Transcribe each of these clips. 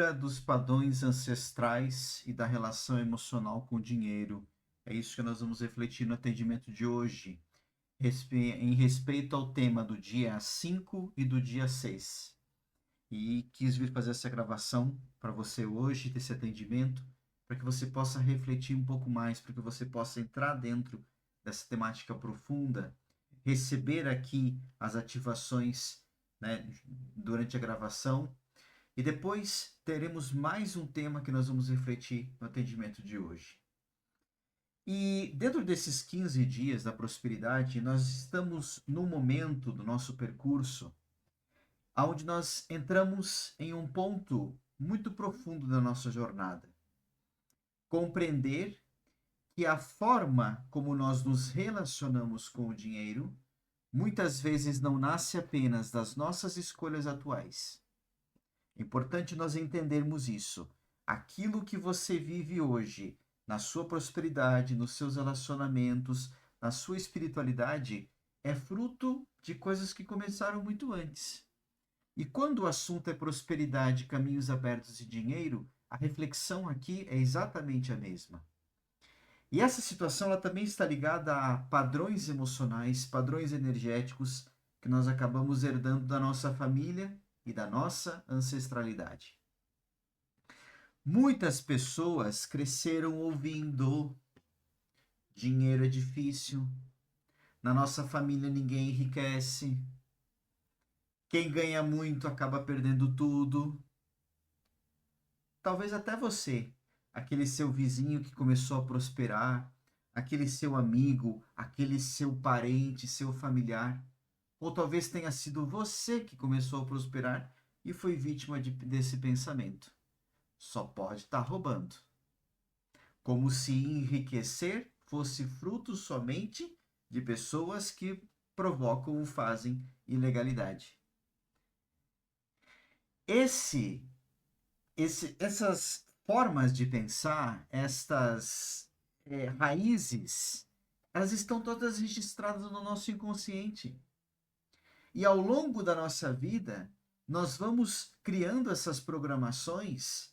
cura dos padrões ancestrais e da relação emocional com o dinheiro. É isso que nós vamos refletir no atendimento de hoje, em respeito ao tema do dia 5 e do dia 6. E quis vir fazer essa gravação para você hoje, desse atendimento, para que você possa refletir um pouco mais, para que você possa entrar dentro dessa temática profunda, receber aqui as ativações, né, durante a gravação. E depois teremos mais um tema que nós vamos refletir no atendimento de hoje. E dentro desses 15 dias da prosperidade, nós estamos num momento do nosso percurso onde nós entramos em um ponto muito profundo da nossa jornada. Compreender que a forma como nós nos relacionamos com o dinheiro muitas vezes não nasce apenas das nossas escolhas atuais. É importante nós entendermos isso. Aquilo que você vive hoje, na sua prosperidade, nos seus relacionamentos, na sua espiritualidade, é fruto de coisas que começaram muito antes. E quando o assunto é prosperidade, caminhos abertos e dinheiro, a reflexão aqui é exatamente a mesma. E essa situação ela também está ligada a padrões emocionais, padrões energéticos que nós acabamos herdando da nossa família e da nossa ancestralidade. Muitas pessoas cresceram ouvindo: dinheiro é difícil, na nossa família ninguém enriquece, quem ganha muito acaba perdendo tudo. Talvez até você, aquele seu vizinho que começou a prosperar, aquele seu amigo, aquele seu parente, seu familiar, ou talvez tenha sido você que começou a prosperar e foi vítima desse pensamento. Só pode estar roubando. Como se enriquecer fosse fruto somente de pessoas que provocam ou fazem ilegalidade. Essas formas de pensar, estas raízes, elas estão todas registradas no nosso inconsciente. E ao longo da nossa vida, nós vamos criando essas programações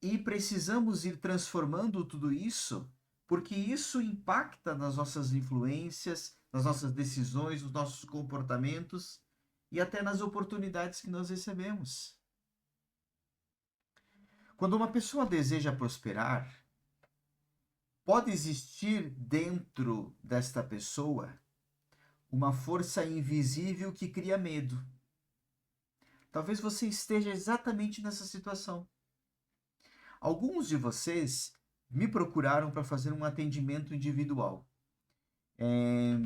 e precisamos ir transformando tudo isso, porque isso impacta nas nossas influências, nas nossas decisões, nos nossos comportamentos e até nas oportunidades que nós recebemos. Quando uma pessoa deseja prosperar, pode existir dentro desta pessoa uma força invisível que cria medo. Talvez você esteja exatamente nessa situação. Alguns de vocês me procuraram para fazer um atendimento individual. Eu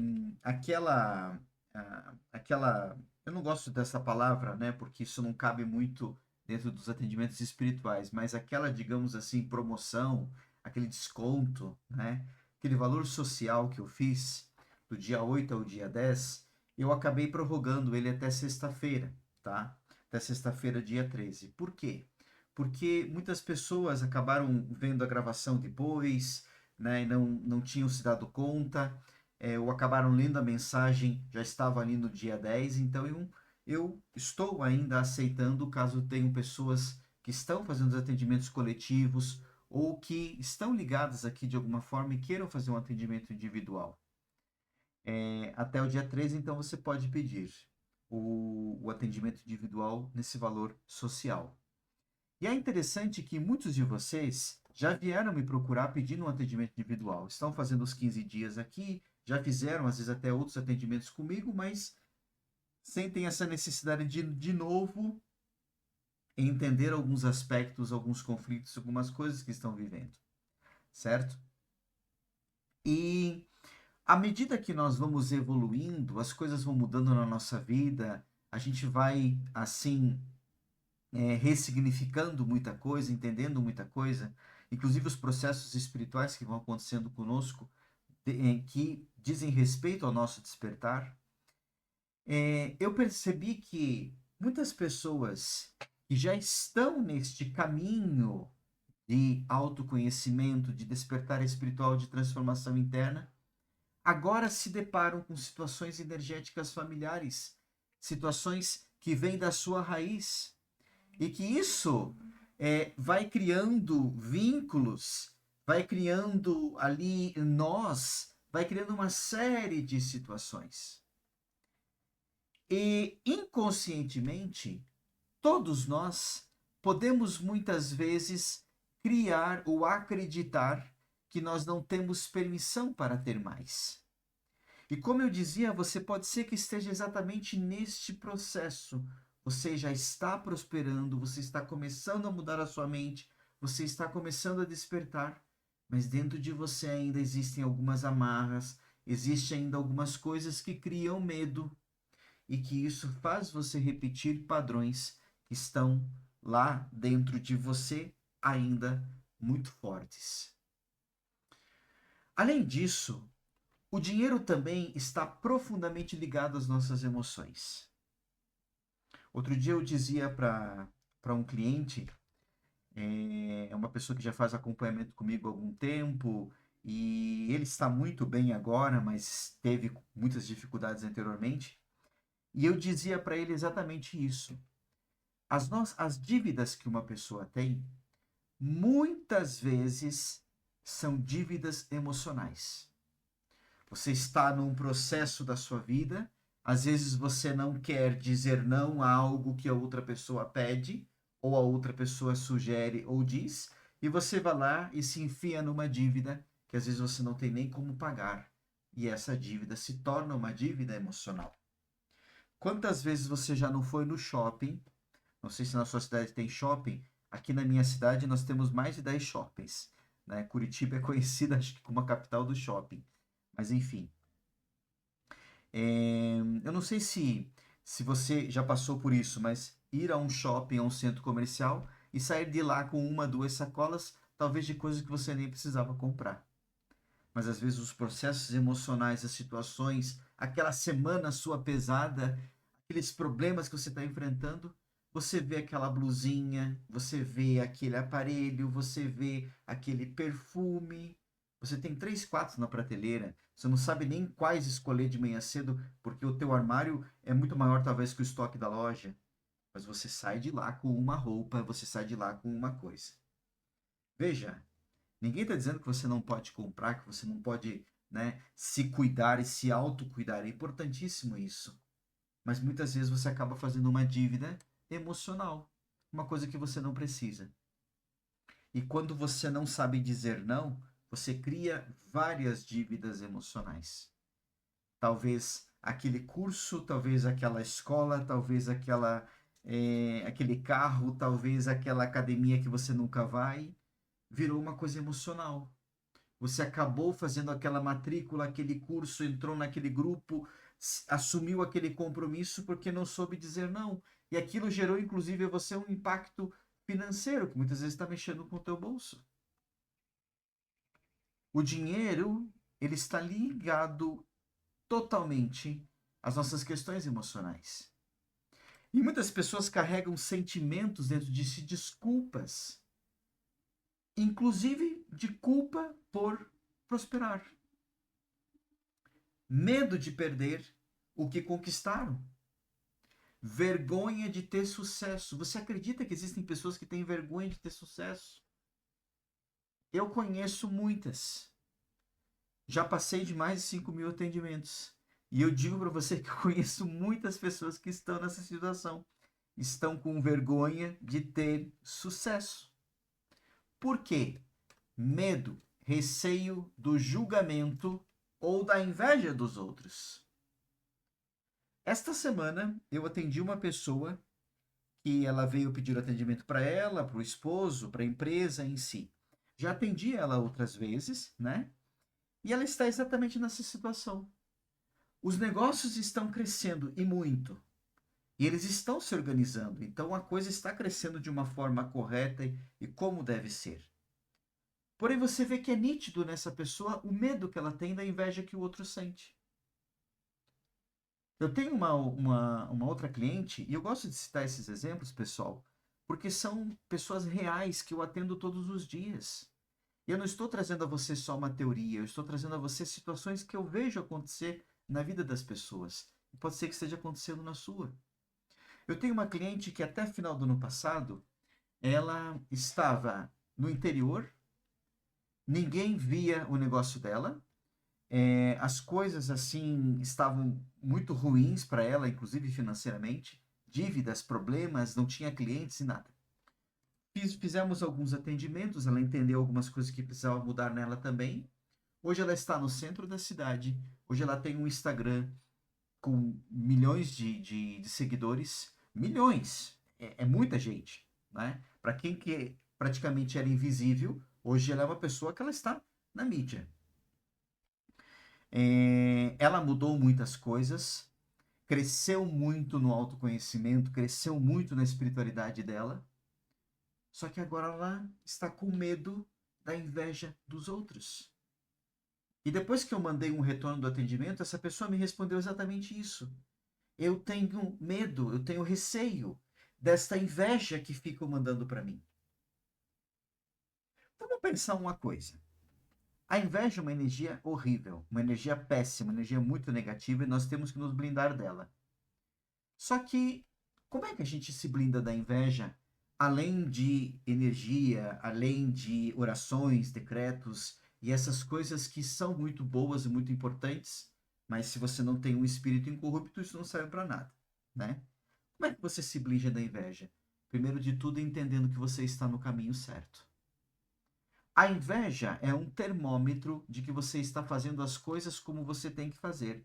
não gosto dessa palavra, né? Porque isso não cabe muito dentro dos atendimentos espirituais, mas aquela, digamos assim, promoção, aquele desconto, né? Aquele valor social que eu fiz do dia 8 ao dia 10, eu acabei prorrogando ele até sexta-feira, tá? Até sexta-feira, dia 13. Por quê? Porque muitas pessoas acabaram vendo a gravação depois, né? E não tinham se dado conta, ou acabaram lendo a mensagem, já estava ali no dia 10, então eu estou ainda aceitando caso tenham pessoas que estão fazendo os atendimentos coletivos ou que estão ligadas aqui de alguma forma e queiram fazer um atendimento individual. Até o dia 13, então, você pode pedir o atendimento individual nesse valor social. E é interessante que muitos de vocês já vieram me procurar pedindo um atendimento individual. Estão fazendo os 15 dias aqui, já fizeram às vezes até outros atendimentos comigo, mas sentem essa necessidade de novo entender alguns aspectos, alguns conflitos, algumas coisas que estão vivendo, certo? E à medida que nós vamos evoluindo, as coisas vão mudando na nossa vida, a gente vai assim ressignificando muita coisa, entendendo muita coisa, inclusive os processos espirituais que vão acontecendo conosco, que dizem respeito ao nosso despertar. Eu percebi que muitas pessoas que já estão neste caminho de autoconhecimento, de despertar espiritual, de transformação interna, agora se deparam com situações energéticas familiares, situações que vêm da sua raiz, e que isso vai criando vínculos, vai criando ali nós, vai criando uma série de situações. E inconscientemente, todos nós podemos muitas vezes criar ou acreditar que nós não temos permissão para ter mais. E como eu dizia, você pode ser que esteja exatamente neste processo. Você já está prosperando, você está começando a mudar a sua mente, você está começando a despertar, mas dentro de você ainda existem algumas amarras, existem ainda algumas coisas que criam medo e que isso faz você repetir padrões que estão lá dentro de você ainda muito fortes. Além disso, o dinheiro também está profundamente ligado às nossas emoções. Outro dia eu dizia para um cliente, é uma pessoa que já faz acompanhamento comigo há algum tempo, e ele está muito bem agora, mas teve muitas dificuldades anteriormente. E eu dizia para ele exatamente isso. As dívidas que uma pessoa tem, muitas vezes são dívidas emocionais. Você está num processo da sua vida, às vezes você não quer dizer não a algo que a outra pessoa pede, ou a outra pessoa sugere ou diz, e você vai lá e se enfia numa dívida que às vezes você não tem nem como pagar, e essa dívida se torna uma dívida emocional. Quantas vezes você já não foi no shopping? Não sei se na sua cidade tem shopping. Aqui na minha cidade nós temos mais de 10 shoppings, né? Curitiba é conhecida, acho que, como a capital do shopping. Mas enfim, eu não sei se você já passou por isso, mas ir a um shopping, a um centro comercial e sair de lá com uma, duas sacolas, talvez de coisas que você nem precisava comprar. Mas às vezes os processos emocionais, as situações, aquela semana sua pesada, aqueles problemas que você está enfrentando, você vê aquela blusinha, você vê aquele aparelho, você vê aquele perfume. Você tem três, quatro na prateleira. Você não sabe nem quais escolher de manhã cedo, porque o teu armário é muito maior talvez que o estoque da loja. Mas você sai de lá com uma roupa, você sai de lá com uma coisa. Veja, ninguém está dizendo que você não pode comprar, que você não pode, né, se cuidar e se autocuidar. É importantíssimo isso. Mas muitas vezes você acaba fazendo uma dívida emocional, uma coisa que você não precisa. E quando você não sabe dizer não, você cria várias dívidas emocionais. Talvez aquele curso, talvez aquela escola, talvez aquele carro, talvez aquela academia que você nunca vai, virou uma coisa emocional. Você acabou fazendo aquela matrícula, aquele curso, entrou naquele grupo, assumiu aquele compromisso porque não soube dizer não. E aquilo gerou, inclusive, a você um impacto financeiro, que muitas vezes está mexendo com o teu bolso. O dinheiro, ele está ligado totalmente às nossas questões emocionais. E muitas pessoas carregam sentimentos dentro de si, desculpas, inclusive de culpa por prosperar. Medo de perder o que conquistaram. Vergonha de ter sucesso. Você acredita que existem pessoas que têm vergonha de ter sucesso? Eu conheço muitas. Já passei de mais de 5.000 atendimentos. E eu digo para você que eu conheço muitas pessoas que estão nessa situação. Estão com vergonha de ter sucesso. Por quê? Medo, receio do julgamento ou da inveja dos outros. Esta semana eu atendi uma pessoa que ela veio pedir atendimento para ela, para o esposo, para a empresa em si. Já atendi ela outras vezes, né? E ela está exatamente nessa situação. Os negócios estão crescendo e muito. E eles estão se organizando. Então a coisa está crescendo de uma forma correta e como deve ser. Porém, você vê que é nítido nessa pessoa o medo que ela tem da inveja que o outro sente. Eu tenho uma outra cliente, e eu gosto de citar esses exemplos, pessoal, porque são pessoas reais que eu atendo todos os dias. E eu não estou trazendo a você só uma teoria, eu estou trazendo a você situações que eu vejo acontecer na vida das pessoas. E pode ser que esteja acontecendo na sua. Eu tenho uma cliente que até final do ano passado, ela estava no interior, ninguém via o negócio dela, as coisas assim estavam muito ruins para ela, inclusive financeiramente, dívidas, problemas, não tinha clientes e nada. Fizemos alguns atendimentos, ela entendeu algumas coisas que precisavam mudar nela também. Hoje ela está no centro da cidade, hoje ela tem um Instagram com milhões de seguidores, milhões, é muita gente, né? Para quem que praticamente era invisível, hoje ela é uma pessoa que ela está na mídia. Ela mudou muitas coisas, cresceu muito no autoconhecimento, cresceu muito na espiritualidade dela, só que agora ela está com medo da inveja dos outros. E depois que eu mandei um retorno do atendimento, essa pessoa me respondeu exatamente isso. Eu tenho medo, eu tenho receio desta inveja que ficam mandando para mim. Vamos pensar uma coisa. A inveja é uma energia horrível, uma energia péssima, uma energia muito negativa e nós temos que nos blindar dela. Só que, como é que a gente se blinda da inveja, além de energia, além de orações, decretos e essas coisas que são muito boas e muito importantes, mas se você não tem um espírito incorrupto, isso não serve para nada, né? Como é que você se blinda da inveja? Primeiro de tudo, entendendo que você está no caminho certo. A inveja é um termômetro de que você está fazendo as coisas como você tem que fazer.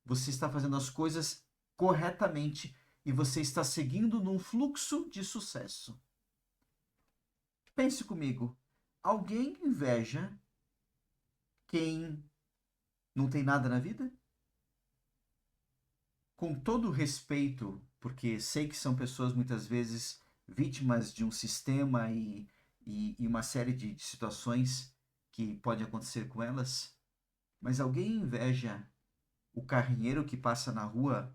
Você está fazendo as coisas corretamente e você está seguindo num fluxo de sucesso. Pense comigo. Alguém inveja quem não tem nada na vida? Com todo respeito, porque sei que são pessoas muitas vezes vítimas de um sistema e uma série de situações que pode acontecer com elas, mas alguém inveja o carrinheiro que passa na rua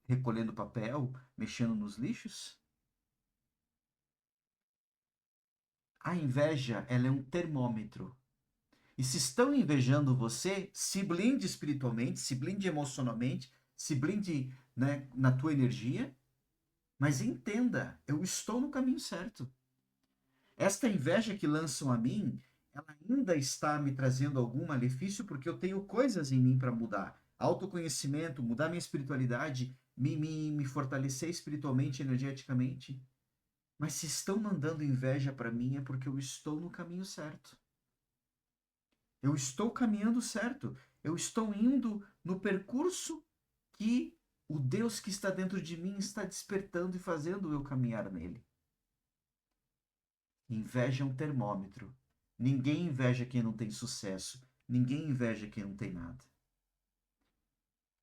recolhendo papel, mexendo nos lixos? A inveja, ela é um termômetro. E se estão invejando você, se blinde espiritualmente, se blinde emocionalmente, se blinde, né, na tua energia, mas entenda, eu estou no caminho certo. Esta inveja que lançam a mim, ela ainda está me trazendo algum malefício porque eu tenho coisas em mim para mudar. Autoconhecimento, mudar minha espiritualidade, me fortalecer espiritualmente, energeticamente. Mas se estão mandando inveja para mim é porque eu estou no caminho certo. Eu estou caminhando certo. Eu estou indo no percurso que o Deus que está dentro de mim está despertando e fazendo eu caminhar nele. Inveja é um termômetro. Ninguém inveja quem não tem sucesso. Ninguém inveja quem não tem nada.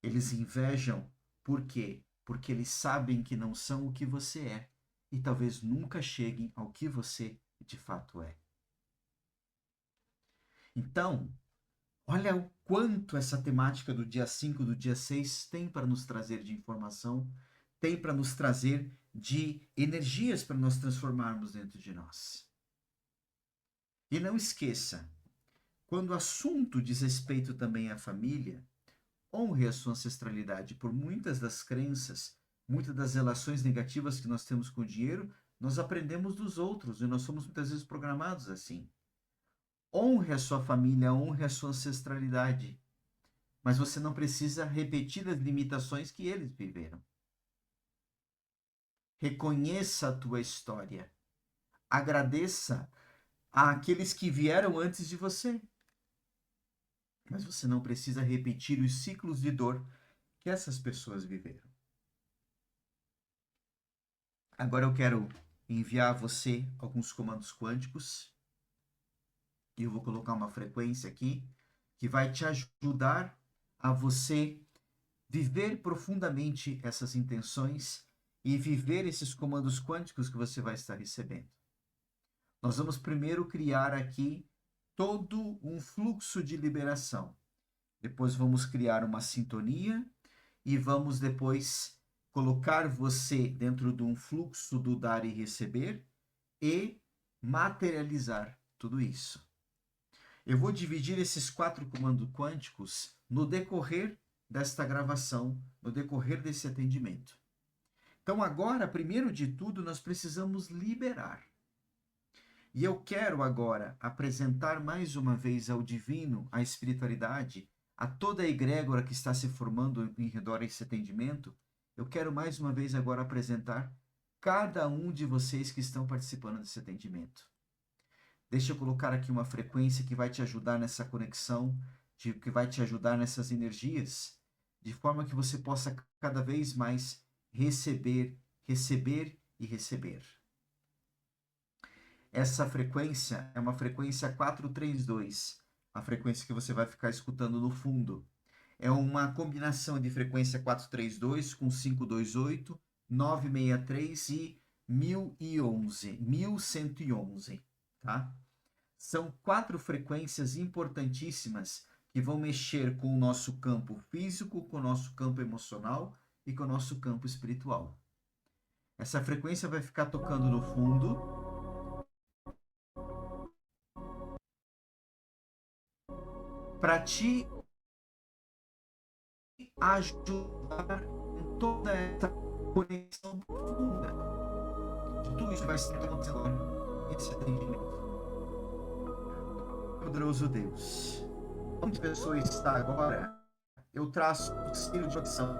Eles invejam por quê? Porque eles sabem que não são o que você é e talvez nunca cheguem ao que você de fato é. Então, olha o quanto essa temática do dia 5, do dia 6 tem para nos trazer de informação, tem para nos trazer de energias para nós transformarmos dentro de nós. E não esqueça, quando o assunto diz respeito também à família, honre a sua ancestralidade. Por muitas das crenças, muitas das relações negativas que nós temos com o dinheiro, nós aprendemos dos outros e nós somos muitas vezes programados assim. Honre a sua família, honre a sua ancestralidade. Mas você não precisa repetir as limitações que eles viveram. Reconheça a tua história. Agradeça àqueles que vieram antes de você. Mas você não precisa repetir os ciclos de dor que essas pessoas viveram. Agora eu quero enviar a você alguns comandos quânticos. E eu vou colocar uma frequência aqui que vai te ajudar a você viver profundamente essas intenções e viver esses comandos quânticos que você vai estar recebendo. Nós vamos primeiro criar aqui todo um fluxo de liberação. Depois vamos criar uma sintonia e vamos depois colocar você dentro de um fluxo do dar e receber e materializar tudo isso. Eu vou dividir esses 4 comandos quânticos no decorrer desta gravação, no decorrer desse atendimento. Então, agora, primeiro de tudo, nós precisamos liberar. E eu quero agora apresentar mais uma vez ao divino, à espiritualidade, a toda a egrégora que está se formando em redor desse atendimento. Eu quero mais uma vez agora apresentar cada um de vocês que estão participando desse atendimento. Deixa eu colocar aqui uma frequência que vai te ajudar nessa conexão, que vai te ajudar nessas energias, de forma que você possa cada vez mais receber, receber e receber. Essa frequência é uma frequência 432, a frequência que você vai ficar escutando no fundo. É uma combinação de frequência 432 com 528, 963 e 1111, tá? São 4 frequências importantíssimas que vão mexer com o nosso campo físico, com o nosso campo emocional e com o nosso campo espiritual. Essa frequência vai ficar tocando no fundo. Para te ajudar em toda essa conexão profunda de tudo isso que vai estar acontecendo agora nesse atendimento. Poderoso Deus, onde a pessoa está agora, eu traço o selo de ação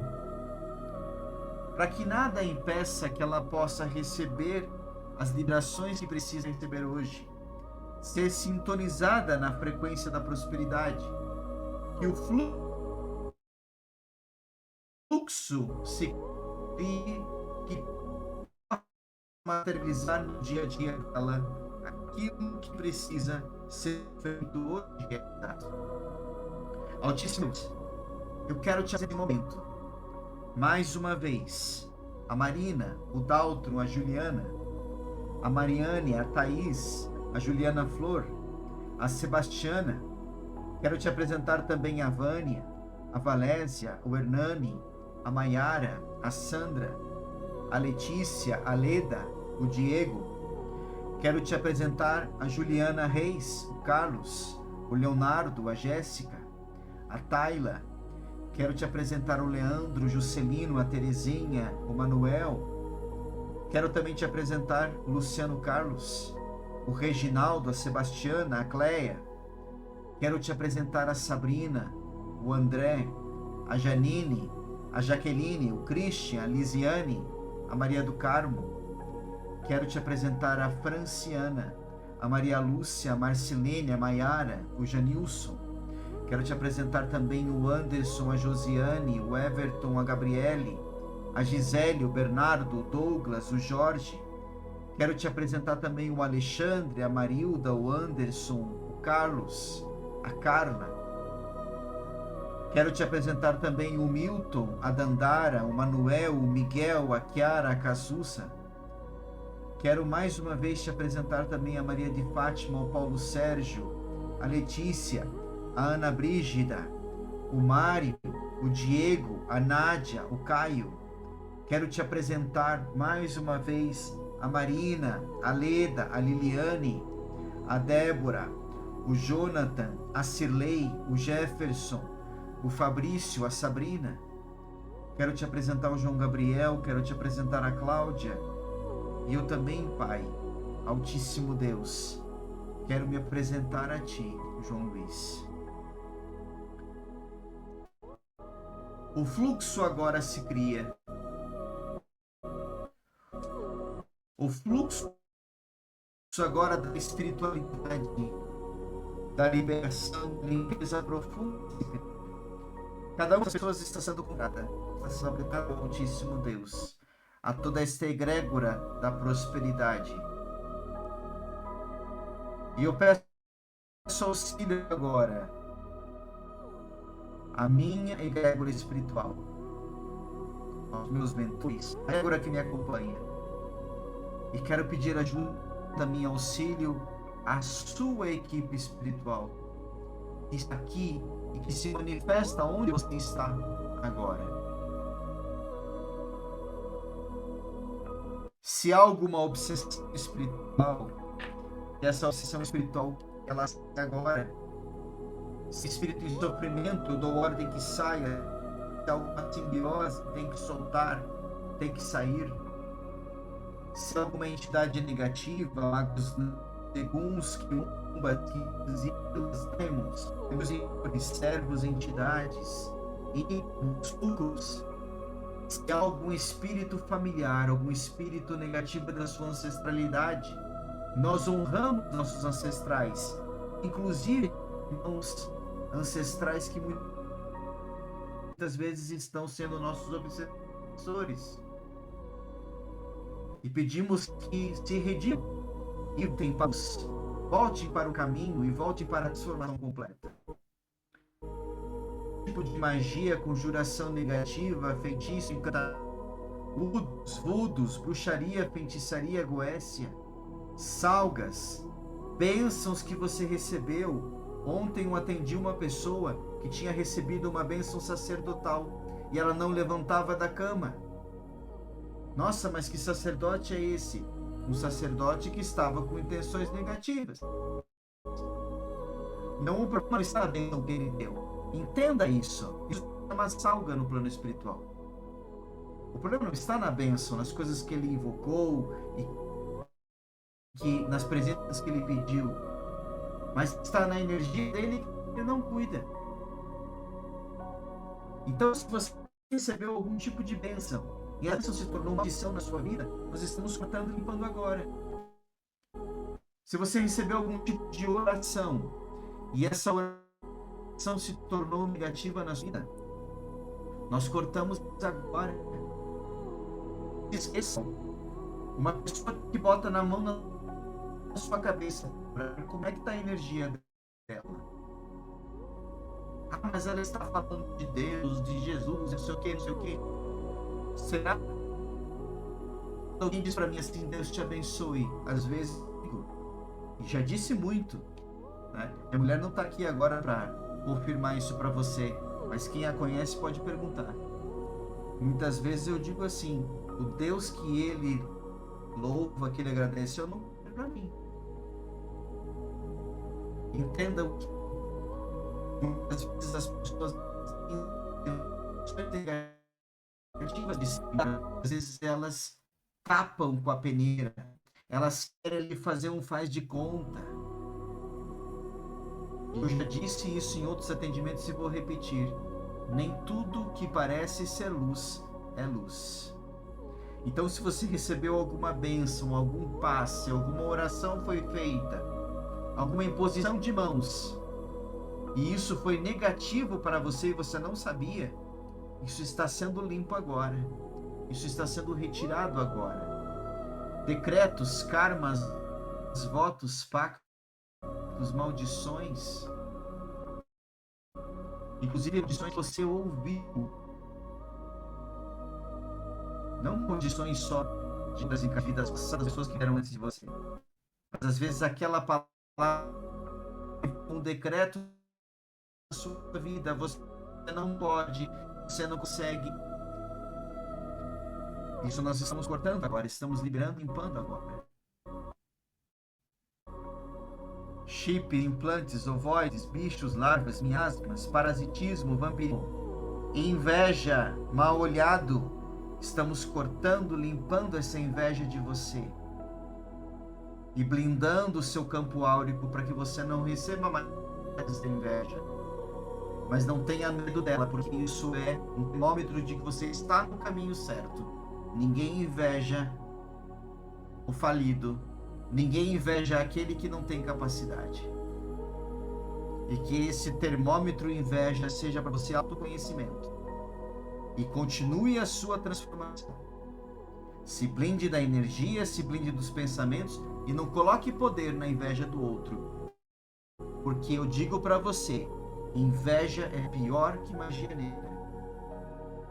para que nada impeça que ela possa receber as vibrações que precisa receber hoje, ser sintonizada na frequência da prosperidade, que o fluxo se crie, que materializar no dia a dia dela aquilo que precisa ser feito hoje. Altíssimo Deus, eu quero te fazer um momento, mais uma vez, a Marina, o Daltron, a Juliana, a Mariane, a Thaís, a Juliana Flor, a Sebastiana. Quero te apresentar também a Vânia, a Valésia, o Hernani, a Maiara, a Sandra, a Letícia, a Leda, o Diego. Quero te apresentar a Juliana Reis, o Carlos, o Leonardo, a Jéssica, a Tayla. Quero te apresentar o Leandro, o Juscelino, a Terezinha, o Manuel. Quero também te apresentar o Luciano Carlos, o Reginaldo, a Sebastiana, a Cleia. Quero te apresentar a Sabrina, o André, a Janine, a Jaqueline, o Christian, a Lisiane, a Maria do Carmo. Quero te apresentar a Franciana, a Maria Lúcia, a Marcelene, a Maiara, o Janilson. Quero te apresentar também o Anderson, a Josiane, o Everton, a Gabriele, a Gisele, o Bernardo, o Douglas, o Jorge. Quero te apresentar também o Alexandre, a Marilda, o Anderson, o Carlos, a Carla. Quero te apresentar também o Milton, a Dandara, o Manuel, o Miguel, a Chiara, a Casusa. Quero mais uma vez te apresentar também a Maria de Fátima, o Paulo Sérgio, a Letícia, a Ana Brígida, o Mário, o Diego, a Nádia, o Caio. Quero te apresentar mais uma vez a Marina, a Leda, a Liliane, a Débora, o Jonathan, a Cirlei, o Jefferson, o Fabrício, a Sabrina. Quero te apresentar o João Gabriel, quero te apresentar a Cláudia. E eu também, Pai, Altíssimo Deus, quero me apresentar a Ti, João Luiz. O fluxo agora se cria. O fluxo agora da espiritualidade, da liberação, limpeza profunda. Cada uma das pessoas está sendo curada. Graças ao Altíssimo Deus, a toda esta egrégora da prosperidade. E eu peço auxílio agora a minha egrégora espiritual, aos meus mentores, a egrégora que me acompanha. E quero pedir ajuda, também auxílio à sua equipe espiritual, que está aqui e que se manifesta onde você está agora. Se há alguma obsessão espiritual, essa obsessão espiritual, ela agora, se espírito de sofrimento, eu dou ordem que saia. Se há alguma simbiose, tem que soltar, tem que sair. Se há alguma entidade negativa, magos seguns, quiumbas, quizitos, temos servos, entidades e sucos. Se há algum espírito familiar, algum espírito negativo da sua ancestralidade, nós honramos nossos ancestrais, inclusive os ancestrais que muitas vezes estão sendo nossos obsessores. E pedimos que se redimam e voltem para o caminho e voltem para a transformação completa. Tipo de magia, conjuração negativa, feitiço, encantamento, voodoos, bruxaria, feitiçaria, goécia, salgas, bênçãos que você recebeu. Ontem eu atendi uma pessoa que tinha recebido uma bênção sacerdotal e ela não levantava da cama. Nossa, mas que sacerdote é esse? Um sacerdote que estava com intenções negativas. Não, o problema está na bênção que ele deu. Entenda isso. Isso é uma salga no plano espiritual. O problema não está na bênção, nas coisas que ele invocou e que nas presenças que ele pediu, mas está na energia dele que ele não cuida. Então, se você recebeu algum tipo de bênção e a bênção se tornou uma maldição na sua vida, nós estamos cortando e limpando agora. Se você recebeu algum tipo de oração e essa oração se tornou negativa na sua vida, nós cortamos agora. Esqueçam. Uma pessoa que bota na mão na sua cabeça para ver como é que está a energia dela. Ah, mas ela está falando de Deus, de Jesus, não sei o que, não sei o que. Será? Alguém diz para mim assim, Deus te abençoe. Às vezes, e já disse muito, né? A mulher não está aqui agora para confirmar isso para você, mas quem a conhece pode perguntar. Muitas vezes eu digo assim, o Deus que ele louva, que ele agradece, eu não é para mim. Entenda o que muitas vezes as pessoas às vezes elas tapam com a peneira, elas querem lhe fazer um faz de conta. Eu já disse isso em outros atendimentos e vou repetir: nem tudo que parece ser luz é luz. Então, se você recebeu alguma bênção, algum passe, alguma oração foi feita, alguma imposição de mãos, e isso foi negativo para você e você não sabia, isso está sendo limpo agora. Isso está sendo retirado agora. Decretos, karmas, votos, pactos, maldições, inclusive maldições que você ouviu. Não maldições só das vidas passadas, pessoas que vieram antes de você. Mas às vezes aquela palavra, um decreto na sua vida, você não pode, você não consegue. Isso nós estamos cortando agora, estamos liberando, limpando agora. Chip, implantes, ovoides, bichos, larvas, miasmas, parasitismo, vampirismo, inveja, mal olhado. Estamos cortando, limpando essa inveja de você e blindando o seu campo áurico para que você não receba mais essa inveja. Mas não tenha medo dela, porque isso é um termômetro de que você está no caminho certo. Ninguém inveja o falido, ninguém inveja aquele que não tem capacidade. E que esse termômetro inveja seja para você autoconhecimento. E continue a sua transformação. Se blinde da energia, se blinde dos pensamentos e não coloque poder na inveja do outro. Porque eu digo para você, inveja é pior que magia negra.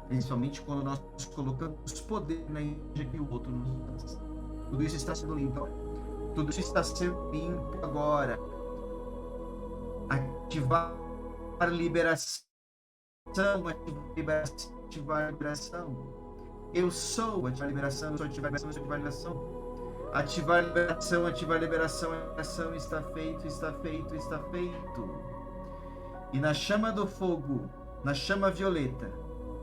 Principalmente quando nós colocamos poder na inveja que o outro nos dá. Tudo isso está sendo limpo agora. Tudo isso está sendo limpo agora. Ativar a liberação. Ativar a liberação. Eu sou ativar a liberação. Eu sou ativar a liberação. Eu sou ativar a liberação. Ativar a liberação. Ativar a liberação. A liberação está feito. Está feito. Está feito. E na chama do fogo, na chama violeta,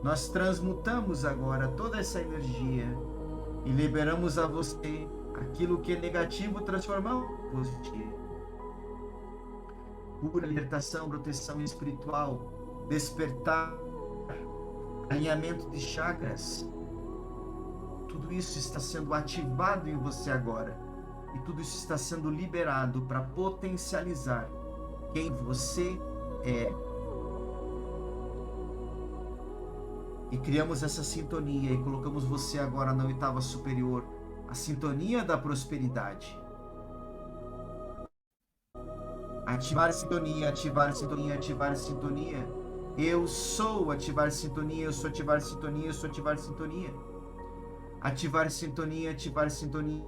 nós transmutamos agora toda essa energia e liberamos a você Aquilo que é negativo, transformar em positivo. Cura, libertação, proteção espiritual, despertar, alinhamento de chakras. Tudo isso está sendo ativado em você agora. E tudo isso está sendo liberado para potencializar quem você é. E criamos essa sintonia e colocamos você agora na oitava superior, a sintonia da prosperidade. Ativar sintonia, ativar sintonia, ativar sintonia. Eu sou ativar sintonia, eu sou ativar sintonia, eu sou ativar sintonia. Ativar sintonia, ativar sintonia,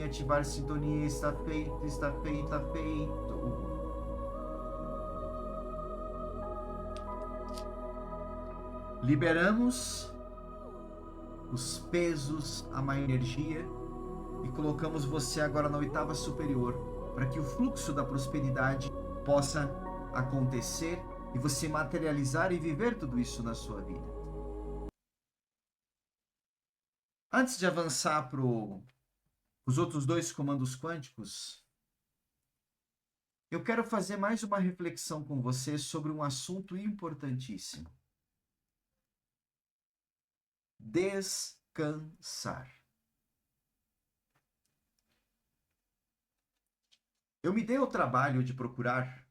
ativar sintonia, está feito, está feito, está feito. Liberamos os pesos, a má energia e colocamos você agora na oitava superior para que o fluxo da prosperidade possa acontecer e você materializar e viver tudo isso na sua vida. Antes de avançar para os outros dois comandos quânticos, eu quero fazer mais uma reflexão com você sobre um assunto importantíssimo. Descansar. Eu me dei ao trabalho de procurar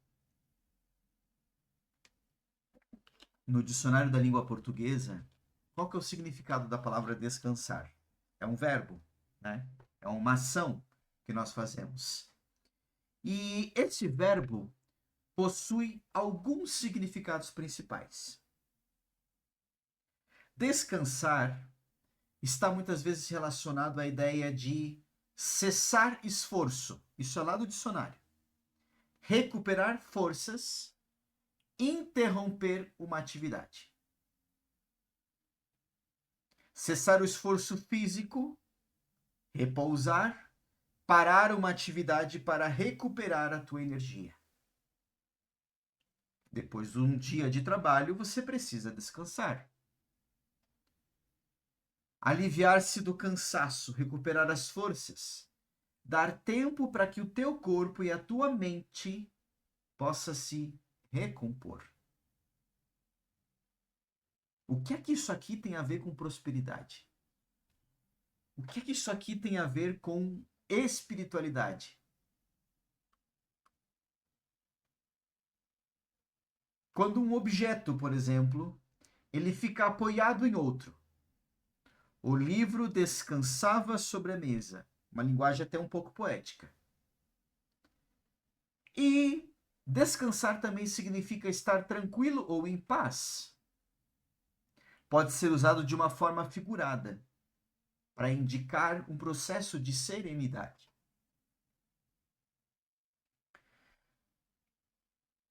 no dicionário da língua portuguesa qual que é o significado da palavra descansar. É um verbo, né? É uma ação que nós fazemos. E esse verbo possui alguns significados principais. Descansar está muitas vezes relacionado à ideia de cessar esforço. Isso é lá do dicionário. Recuperar forças, interromper uma atividade. Cessar o esforço físico, repousar, parar uma atividade para recuperar a tua energia. Depois de um dia de trabalho, você precisa descansar. Aliviar-se do cansaço, recuperar as forças, dar tempo para que o teu corpo e a tua mente possa se recompor. O que é que isso aqui tem a ver com prosperidade? O que é que isso aqui tem a ver com espiritualidade? Quando um objeto, por exemplo, ele fica apoiado em outro. O livro descansava sobre a mesa. Uma linguagem até um pouco poética. E descansar também significa estar tranquilo ou em paz. Pode ser usado de uma forma figurada, para indicar um processo de serenidade.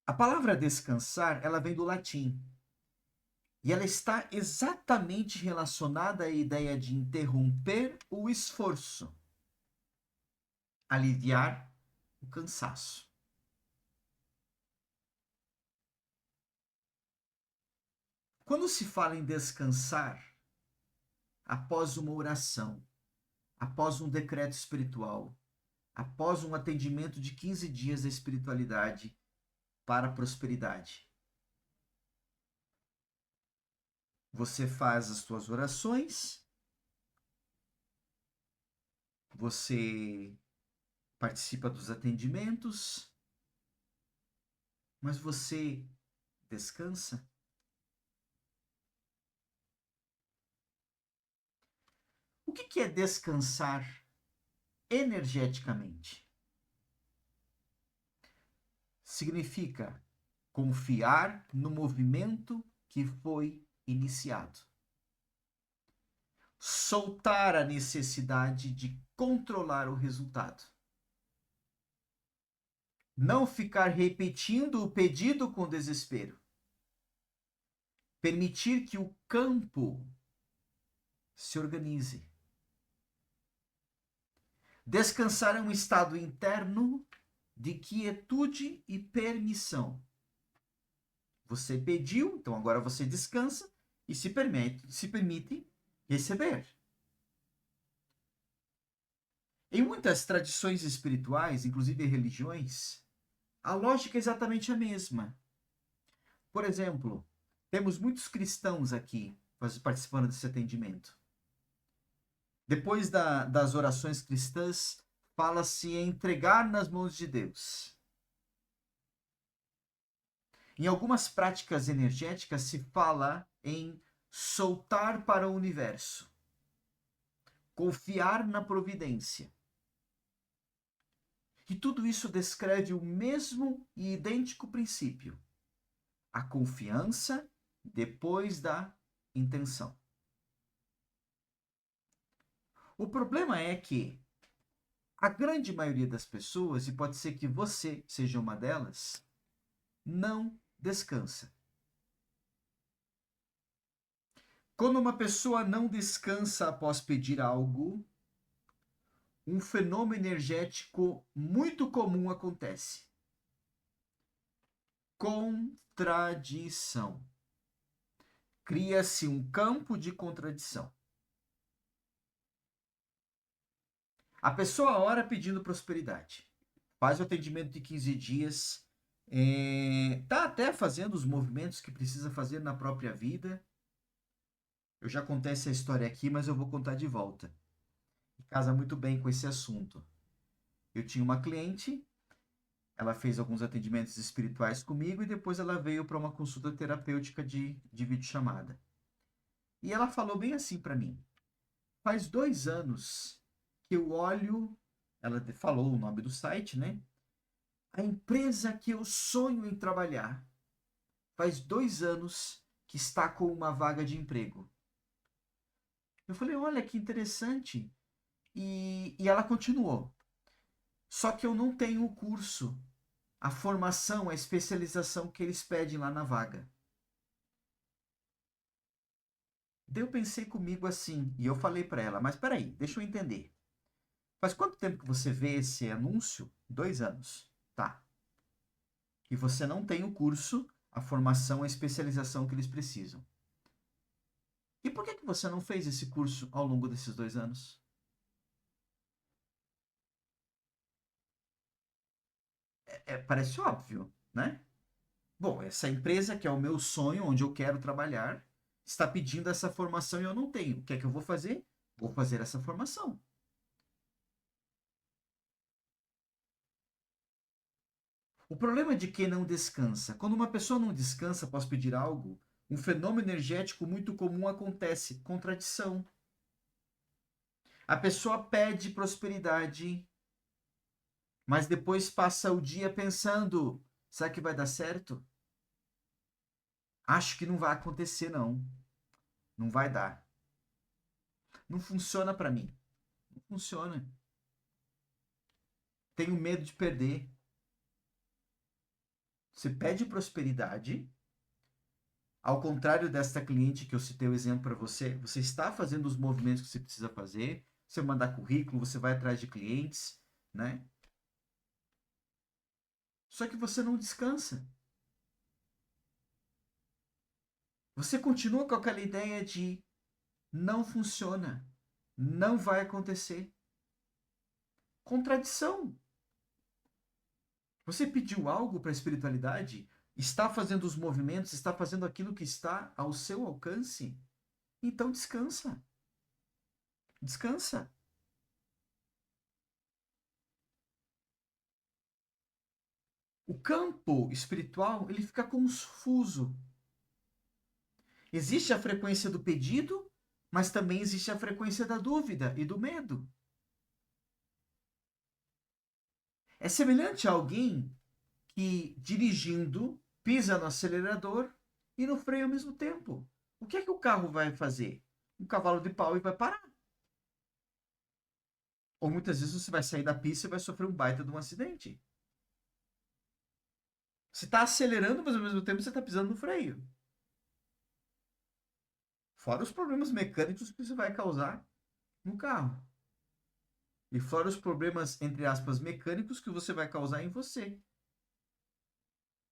A palavra descansar, ela vem do latim. E ela está exatamente relacionada à ideia de interromper o esforço, aliviar o cansaço. Quando se fala em descansar, após uma oração, após um decreto espiritual, após um atendimento de 15 dias da espiritualidade para a prosperidade, você faz as suas orações, você participa dos atendimentos, mas você descansa? O que é descansar energeticamente? Significa confiar no movimento que foi iniciado. Soltar a necessidade de controlar o resultado. Não ficar repetindo o pedido com desespero. Permitir que o campo se organize. Descansar é um estado interno de quietude e permissão. Você pediu, então agora você descansa e se permite receber. Em muitas tradições espirituais, inclusive religiões, a lógica é exatamente a mesma. Por exemplo, temos muitos cristãos aqui participando desse atendimento. Depois das orações cristãs, fala-se em entregar nas mãos de Deus. Em algumas práticas energéticas se fala em soltar para o universo, confiar na providência. E tudo isso descreve o mesmo e idêntico princípio: a confiança depois da intenção. O problema é que a grande maioria das pessoas, e pode ser que você seja uma delas, não descansa. Quando uma pessoa não descansa após pedir algo, um fenômeno energético muito comum acontece: contradição. Cria-se um campo de contradição. A pessoa ora pedindo prosperidade, faz o atendimento de 15 dias, tá até fazendo os movimentos que precisa fazer na própria vida. Eu já contei essa história aqui, mas eu vou contar de volta. Casa muito bem com esse assunto. Eu tinha uma cliente, ela fez alguns atendimentos espirituais comigo e depois ela veio para uma consulta terapêutica de videochamada. E ela falou bem assim para mim: faz 2 anos que eu olho, ela falou o nome do site, né? A empresa que eu sonho em trabalhar faz 2 anos que está com uma vaga de emprego. Eu falei: olha que interessante. E ela continuou: só que eu não tenho o curso, a formação, a especialização que eles pedem lá na vaga. Daí eu pensei comigo assim, e eu falei para ela: mas peraí, deixa eu entender. Faz quanto tempo que você vê esse anúncio? 2 anos. Tá. E você não tem o curso, a formação, a especialização que eles precisam. E por que você não fez esse curso ao longo desses 2 anos? Parece óbvio, né? Bom, essa empresa que é o meu sonho, onde eu quero trabalhar, está pedindo essa formação e eu não tenho. O que é que eu vou fazer? Vou fazer essa formação. O problema é de quem não descansa. Quando uma pessoa não descansa após pedir algo, um fenômeno energético muito comum acontece: contradição. A pessoa pede prosperidade, mas depois passa o dia pensando: será que vai dar certo? Acho que não vai acontecer, não. Não vai dar. Não funciona para mim. Não funciona. Tenho medo de perder. Você pede prosperidade, ao contrário desta cliente que eu citei o exemplo para você, você está fazendo os movimentos que você precisa fazer, você mandar currículo, você vai atrás de clientes, né? Só que você não descansa. Você continua com aquela ideia de não funciona, não vai acontecer. Contradição. Você pediu algo para a espiritualidade, está fazendo os movimentos, está fazendo aquilo que está ao seu alcance, então descansa. Descansa. O campo espiritual, ele fica confuso. Existe a frequência do pedido, mas também existe a frequência da dúvida e do medo. É semelhante a alguém que, dirigindo, pisa no acelerador e no freio ao mesmo tempo. O que é que o carro vai fazer? Um cavalo de pau e vai parar. Ou muitas vezes você vai sair da pista e vai sofrer um baita de um acidente. Você está acelerando, mas ao mesmo tempo você está pisando no freio. Fora os problemas mecânicos que você vai causar no carro. E fora os problemas, entre aspas, mecânicos que você vai causar em você.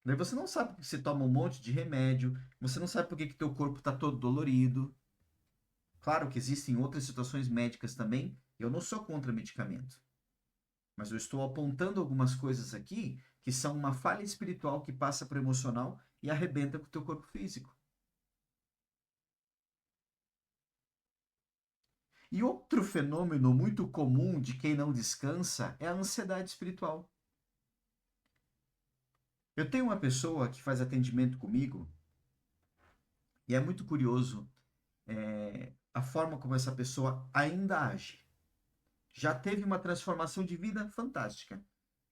Daí você não sabe porque você toma um monte de remédio, você não sabe por que teu corpo está todo dolorido. Claro que existem outras situações médicas também, eu não sou contra medicamento. Mas eu estou apontando algumas coisas aqui que são uma falha espiritual que passa para o emocional e arrebenta com o teu corpo físico. E outro fenômeno muito comum de quem não descansa é a ansiedade espiritual. Eu tenho uma pessoa que faz atendimento comigo e é muito curioso a forma como essa pessoa ainda age. Já teve uma transformação de vida fantástica,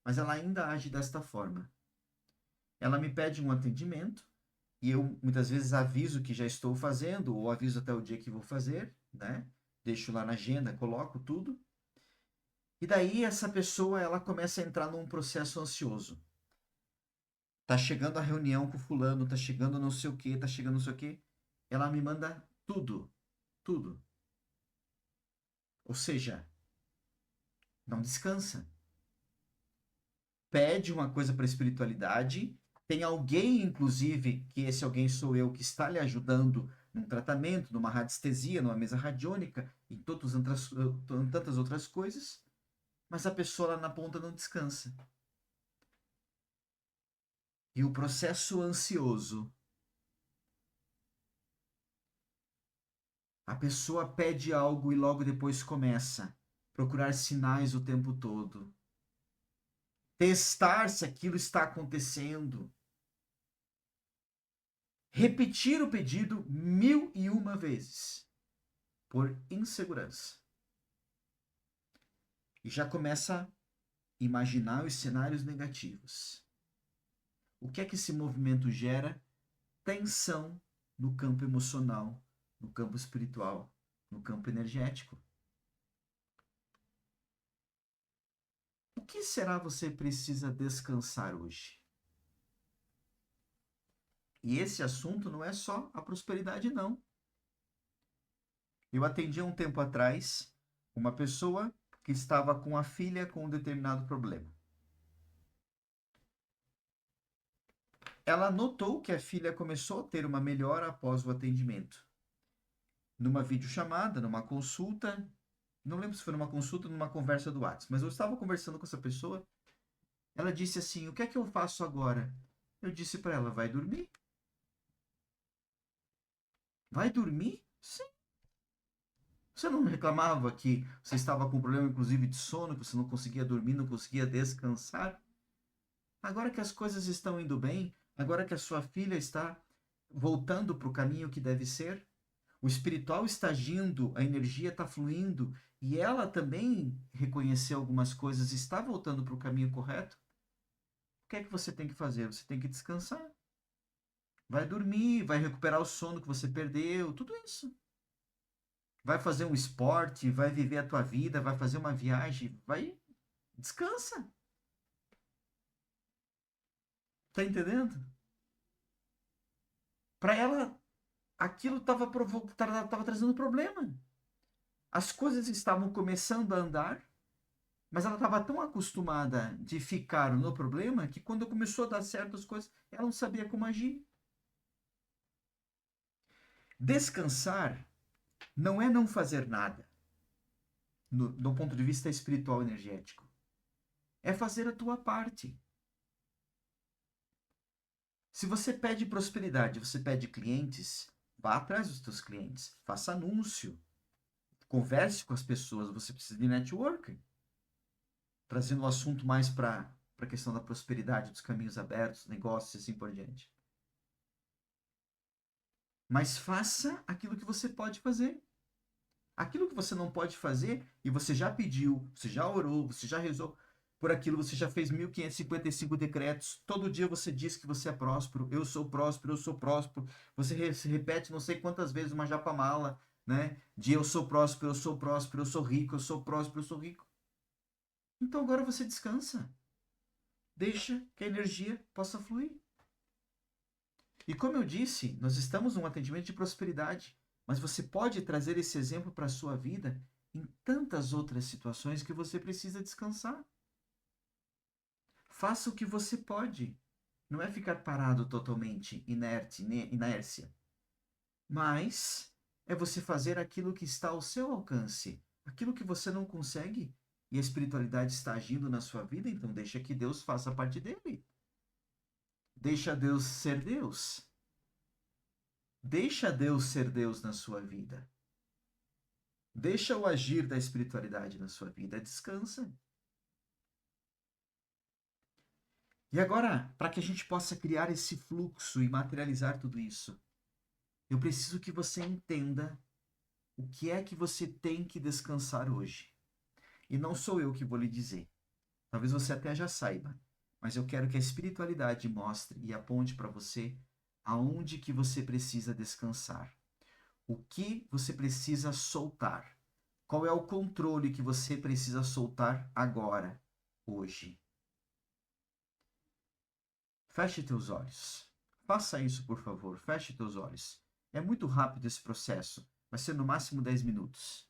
mas ela ainda age desta forma. Ela me pede um atendimento e eu muitas vezes aviso que já estou fazendo ou aviso até o dia que vou fazer, né? Deixo lá na agenda, coloco tudo. E daí essa pessoa ela começa a entrar num processo ansioso. Tá chegando a reunião com fulano, tá chegando não sei o que, tá chegando não sei o que. Ela me manda tudo, tudo. Ou seja, não descansa. Pede uma coisa para a espiritualidade, tem alguém, inclusive, que esse alguém sou eu, que está lhe ajudando num tratamento, numa radiestesia, numa mesa radiônica, em tantas outras coisas, mas a pessoa lá na ponta não descansa. E o processo ansioso, a pessoa pede algo e logo depois começa a procurar sinais o tempo todo, testar se aquilo está acontecendo, repetir o pedido 1001 vezes, por insegurança. E já começa a imaginar os cenários negativos. O que é que esse movimento gera? Tensão no campo emocional, no campo espiritual, no campo energético. O que será você precisa descansar hoje? E esse assunto não é só a prosperidade, não. Eu atendi há um tempo atrás uma pessoa que estava com a filha com um determinado problema. Ela notou que a filha começou a ter uma melhora após o atendimento. Numa videochamada, numa consulta, não lembro se foi numa consulta ou numa conversa do WhatsApp, mas eu estava conversando com essa pessoa, ela disse assim: "O que é que eu faço agora?" Eu disse para ela: "Vai dormir." "Vai dormir?" "Sim." "Você não reclamava que você estava com problema, inclusive de sono, que você não conseguia dormir, não conseguia descansar? Agora que as coisas estão indo bem, agora que a sua filha está voltando para o caminho que deve ser, o espiritual está agindo, a energia está fluindo e ela também reconheceu algumas coisas, está voltando para o caminho correto. O que é que você tem que fazer? Você tem que descansar. Vai dormir, vai recuperar o sono que você perdeu, tudo isso. Vai fazer um esporte, vai viver a tua vida, vai fazer uma viagem, vai descansa. Tá entendendo? Para ela, aquilo estava trazendo problema. As coisas estavam começando a andar, mas ela estava tão acostumada de ficar no problema que quando começou a dar certas coisas, ela não sabia como agir. Descansar não é não fazer nada, do ponto de vista espiritual energético. É fazer a tua parte. Se você pede prosperidade, você pede clientes, vá atrás dos teus clientes, faça anúncio, converse com as pessoas, você precisa de networking. Trazendo o assunto mais para a questão da prosperidade, dos caminhos abertos, negócios e assim por diante. Mas faça aquilo que você pode fazer. Aquilo que você não pode fazer, e você já pediu, você já orou, você já rezou por aquilo, você já fez 1555 decretos, todo dia você diz que você é próspero, eu sou próspero, eu sou próspero, você se repete não sei quantas vezes uma japamala, né? De eu sou próspero, eu sou próspero, eu sou rico, eu sou próspero, eu sou rico. Então agora você descansa. Deixa que a energia possa fluir. E como eu disse, nós estamos num atendimento de prosperidade, mas você pode trazer esse exemplo para a sua vida em tantas outras situações que você precisa descansar. Faça o que você pode. Não é ficar parado totalmente, inerte, inércia. Mas é você fazer aquilo que está ao seu alcance. Aquilo que você não consegue, e a espiritualidade está agindo na sua vida, então deixa que Deus faça parte dele. Deixa Deus ser Deus. Deixa Deus ser Deus na sua vida. Deixa o agir da espiritualidade na sua vida. Descansa. E agora, para que a gente possa criar esse fluxo e materializar tudo isso, eu preciso que você entenda o que é que você tem que descansar hoje. E não sou eu que vou lhe dizer. Talvez você até já saiba, mas eu quero que a espiritualidade mostre e aponte para você aonde que você precisa descansar. O que você precisa soltar? Qual é o controle que você precisa soltar agora, hoje? Feche teus olhos. Faça isso, por favor. Feche teus olhos. É muito rápido esse processo. Vai ser no máximo 10 minutos.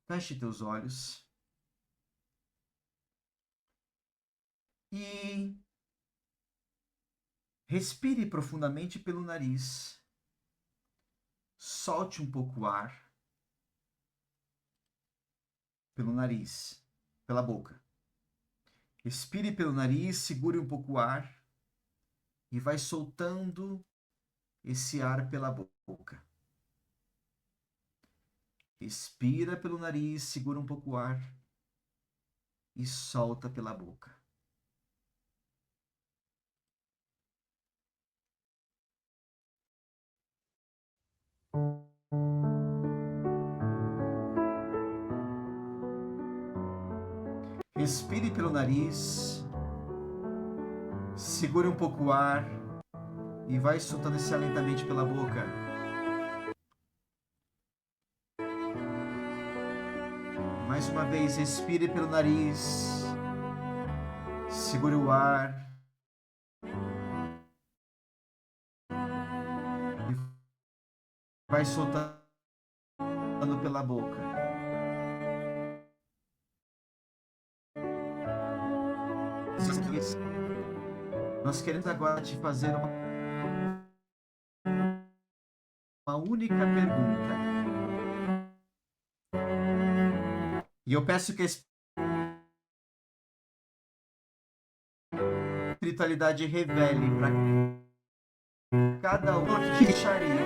Feche teus olhos. E respire profundamente pelo nariz. Solte um pouco o ar. Pelo nariz. Pela boca. Respire pelo nariz, segure um pouco o ar. E vai soltando esse ar pela boca. Respira pelo nariz, segura um pouco o ar. E solta pela boca. Respire pelo nariz, segure um pouco o ar e vai soltando esse ar lentamente pela boca. Mais uma vez, respire pelo nariz, segure o ar e vai soltando pela boca. Nós queremos agora te fazer uma única pergunta. E eu peço que a espiritualidade revele para cada um que deixaria.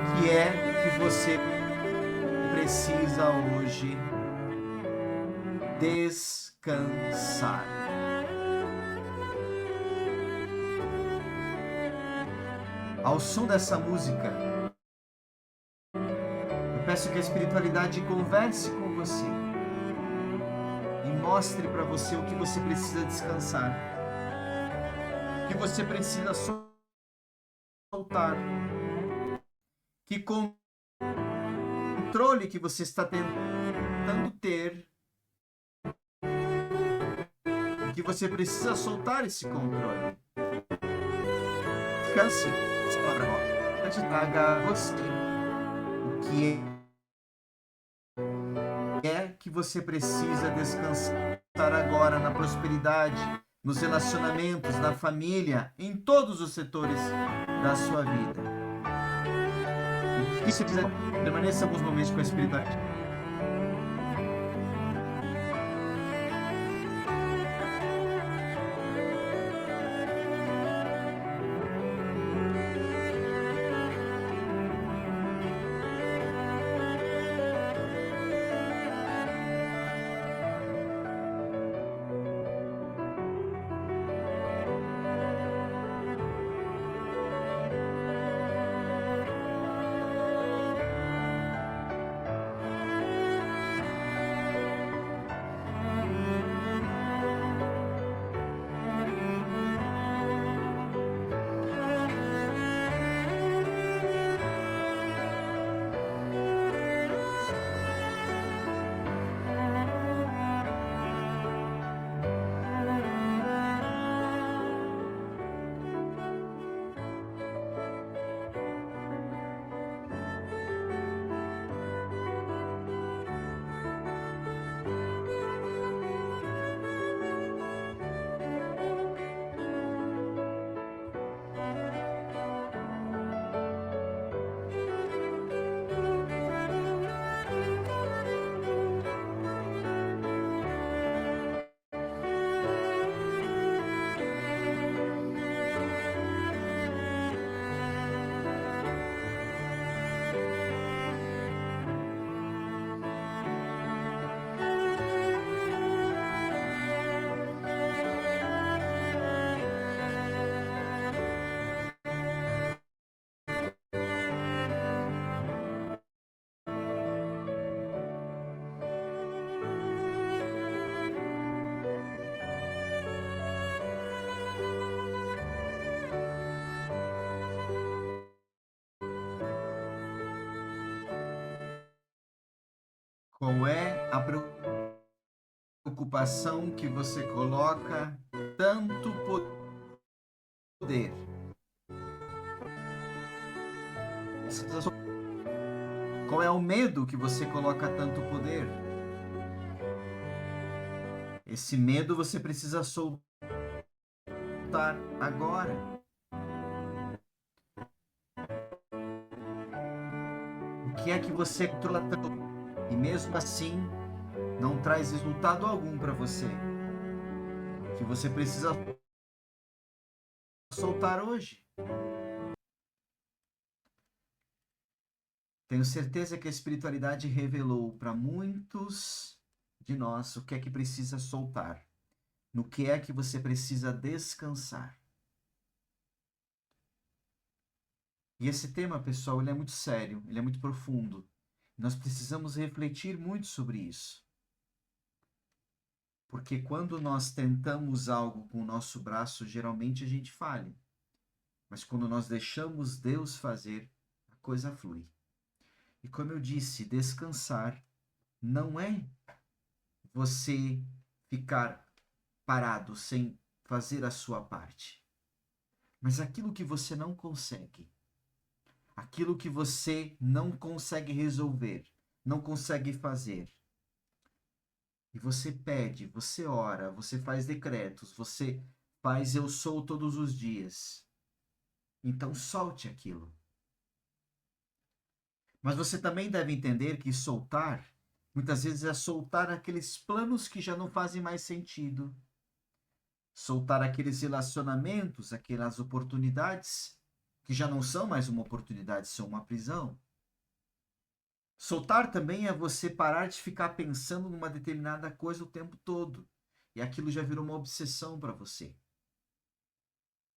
O que é que você precisa hoje descansar? Ao som dessa música, eu peço que a espiritualidade converse com você e mostre para você o que você precisa descansar, o que você precisa soltar, que controle que você está tentando ter, que você precisa soltar esse controle. Descanse. Essa palavra agora traga a você o que é que você precisa descansar agora na prosperidade, nos relacionamentos, na família, em todos os setores da sua vida. E se quiser, permaneça alguns momentos com a espiritualidade. Qual é a preocupação que você coloca tanto poder? Qual é o medo que você coloca tanto poder? Esse medo você precisa soltar agora. O que é que você controla tanto e mesmo assim não traz resultado algum para você? Que você precisa soltar hoje. Tenho certeza que a espiritualidade revelou para muitos de nós o que é que precisa soltar, no que é que você precisa descansar. E esse tema, pessoal, ele é muito sério, ele é muito profundo. Nós precisamos refletir muito sobre isso. Porque quando nós tentamos algo com o nosso braço, geralmente a gente falha. Mas quando nós deixamos Deus fazer, a coisa flui. E como eu disse, descansar não é você ficar parado sem fazer a sua parte. Mas aquilo que você não consegue, aquilo que você não consegue resolver, não consegue fazer, e você pede, você ora, você faz decretos, você faz eu sou todos os dias. Então solte aquilo. Mas você também deve entender que soltar, muitas vezes é soltar aqueles planos que já não fazem mais sentido. Soltar aqueles relacionamentos, aquelas oportunidades que já não são mais uma oportunidade, são uma prisão. Soltar também é você parar de ficar pensando numa determinada coisa o tempo todo. E aquilo já virou uma obsessão para você.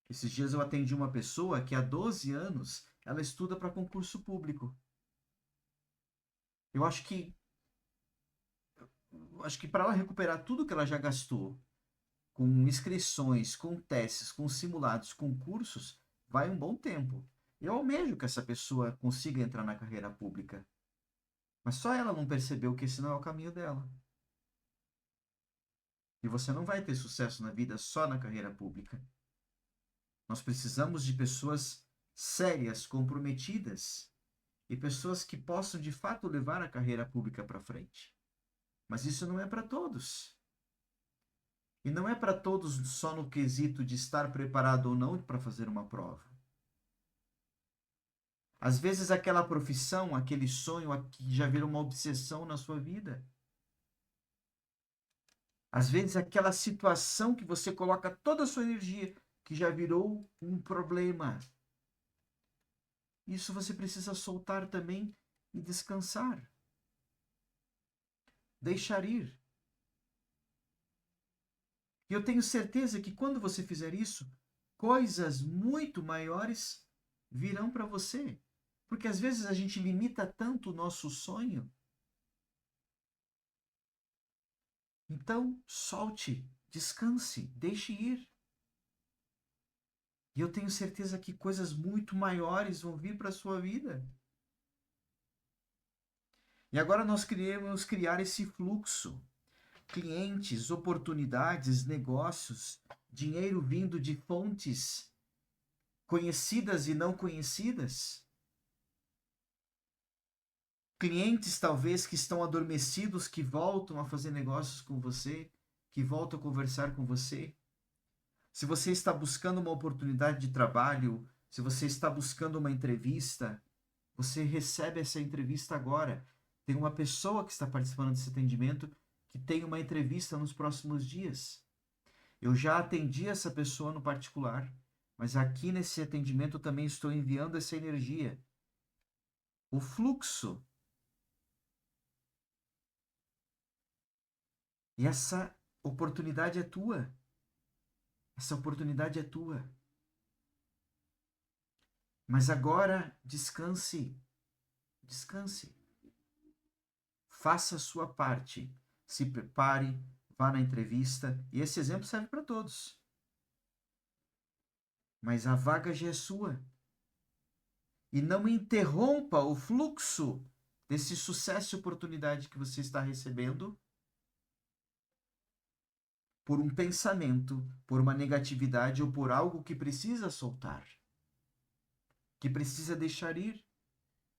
Esses dias eu atendi uma pessoa que há 12 anos ela estuda para concurso público. Eu acho que para ela recuperar tudo que ela já gastou com inscrições, com testes, com simulados, com cursos, vai um bom tempo. Eu almejo que essa pessoa consiga entrar na carreira pública. Mas só ela não percebeu que esse não é o caminho dela. E você não vai ter sucesso na vida só na carreira pública. Nós precisamos de pessoas sérias, comprometidas e pessoas que possam de fato levar a carreira pública para frente. Mas isso não é para todos. E não é para todos só no quesito de estar preparado ou não para fazer uma prova. Às vezes aquela profissão, aquele sonho aqui já vira uma obsessão na sua vida. Às vezes aquela situação que você coloca toda a sua energia, que já virou um problema. Isso você precisa soltar também e descansar. Deixar ir. E eu tenho certeza que quando você fizer isso, coisas muito maiores virão para você. Porque às vezes a gente limita tanto o nosso sonho. Então, solte, descanse, deixe ir. E eu tenho certeza que coisas muito maiores vão vir para a sua vida. E agora nós queremos criar esse fluxo. Clientes, oportunidades, negócios, dinheiro vindo de fontes conhecidas e não conhecidas. Clientes talvez que estão adormecidos, que voltam a fazer negócios com você, que voltam a conversar com você. Se você está buscando uma oportunidade de trabalho, se você está buscando uma entrevista, você recebe essa entrevista agora. Tem uma pessoa que está participando desse atendimento que tem uma entrevista nos próximos dias. Eu já atendi essa pessoa no particular, mas aqui nesse atendimento eu também estou enviando essa energia. O fluxo. E essa oportunidade é tua. Essa oportunidade é tua. Mas agora descanse. Descanse. Faça a sua parte. Se prepare, vá na entrevista. E esse exemplo serve para todos. Mas a vaga já é sua. E não interrompa o fluxo desse sucesso e oportunidade que você está recebendo por um pensamento, por uma negatividade ou por algo que precisa soltar, que precisa deixar ir,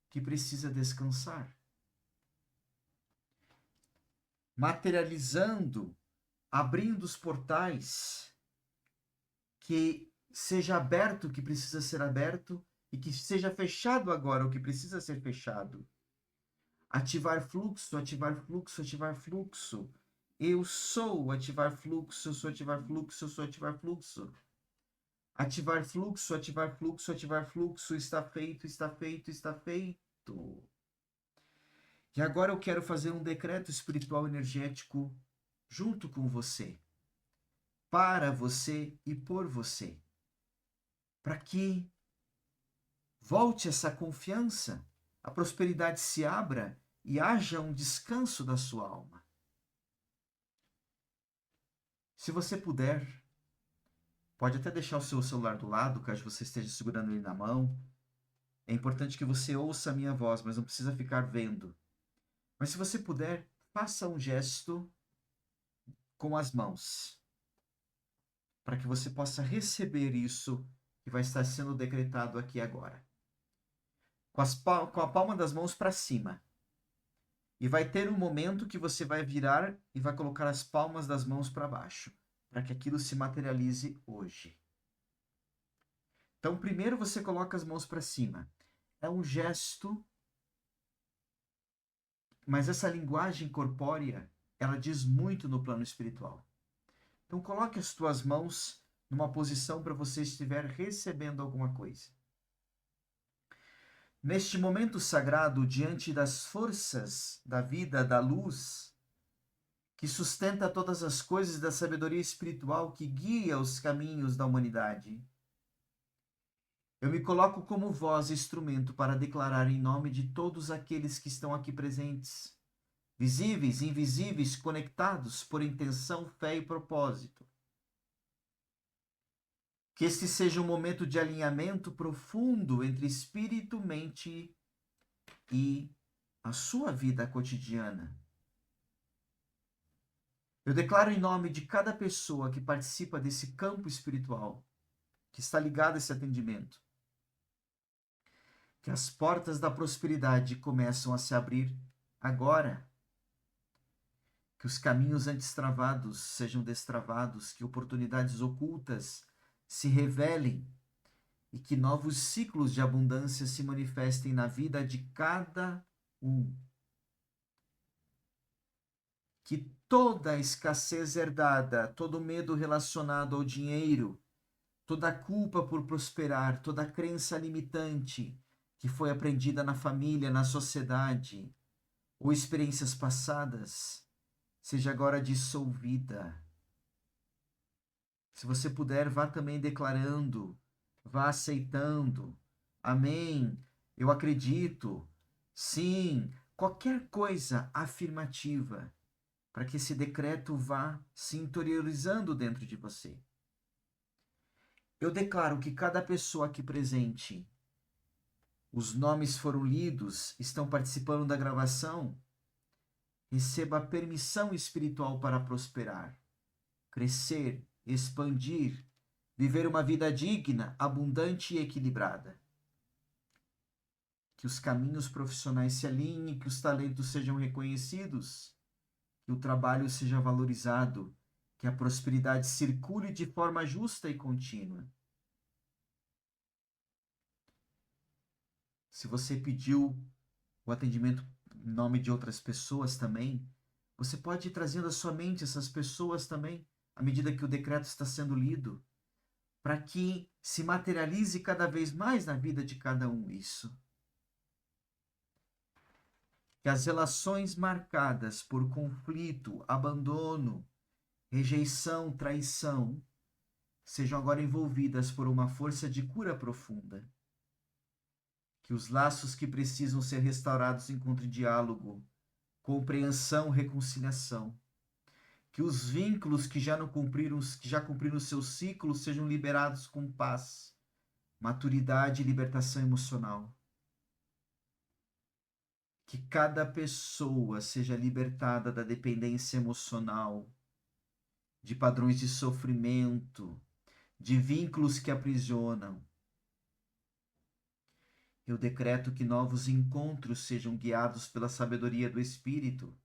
que precisa descansar. Materializando, abrindo os portais, que seja aberto o que precisa ser aberto e que seja fechado agora o que precisa ser fechado. Ativar fluxo, ativar fluxo, ativar fluxo. Eu sou ativar fluxo, eu sou ativar fluxo, eu sou ativar fluxo. Ativar fluxo, ativar fluxo, ativar fluxo. Está feito, está feito, está feito. E agora eu quero fazer um decreto espiritual energético junto com você, para você e por você, para que volte essa confiança, a prosperidade se abra e haja um descanso da sua alma. Se você puder, pode até deixar o seu celular do lado, caso você esteja segurando ele na mão. É importante que você ouça a minha voz, mas não precisa ficar vendo. Mas se você puder, faça um gesto com as mãos, para que você possa receber isso que vai estar sendo decretado aqui agora. Com a palma das mãos para cima. E vai ter um momento que você vai virar e vai colocar as palmas das mãos para baixo, para que aquilo se materialize hoje. Então, primeiro você coloca as mãos para cima. É um gesto, mas essa linguagem corpórea, ela diz muito no plano espiritual. Então, coloque as tuas mãos numa posição para você estiver recebendo alguma coisa. Neste momento sagrado, diante das forças da vida, da luz, que sustenta todas as coisas, da sabedoria espiritual que guia os caminhos da humanidade, eu me coloco como voz e instrumento para declarar em nome de todos aqueles que estão aqui presentes, visíveis, invisíveis, conectados por intenção, fé e propósito. Que este seja um momento de alinhamento profundo entre espírito, mente e a sua vida cotidiana. Eu declaro em nome de cada pessoa que participa desse campo espiritual, que está ligado a esse atendimento, que as portas da prosperidade começam a se abrir agora, que os caminhos antes travados sejam destravados, que oportunidades ocultas se revelem e que novos ciclos de abundância se manifestem na vida de cada um. Que toda a escassez herdada, todo medo relacionado ao dinheiro, toda a culpa por prosperar, toda a crença limitante que foi aprendida na família, na sociedade, ou experiências passadas, seja agora dissolvida. Se você puder, vá também declarando, vá aceitando. Amém. Eu acredito. Sim. Qualquer coisa afirmativa para que esse decreto vá se interiorizando dentro de você. Eu declaro que cada pessoa aqui presente, os nomes foram lidos, estão participando da gravação, receba a permissão espiritual para prosperar, crescer, expandir, viver uma vida digna, abundante e equilibrada. Que os caminhos profissionais se alinhem, que os talentos sejam reconhecidos, que o trabalho seja valorizado, que a prosperidade circule de forma justa e contínua. Se você pediu o atendimento em nome de outras pessoas também, você pode ir trazendo à sua mente essas pessoas também, à medida que o decreto está sendo lido, para que se materialize cada vez mais na vida de cada um isso. Que as relações marcadas por conflito, abandono, rejeição, traição, sejam agora envolvidas por uma força de cura profunda. Que os laços que precisam ser restaurados encontrem diálogo, compreensão, reconciliação. Que os vínculos que já cumpriram seus ciclos sejam liberados com paz, maturidade e libertação emocional. que cada pessoa seja libertada da dependência emocional, de padrões de sofrimento, de vínculos que aprisionam. Eu decreto que novos encontros sejam guiados pela sabedoria do Espírito,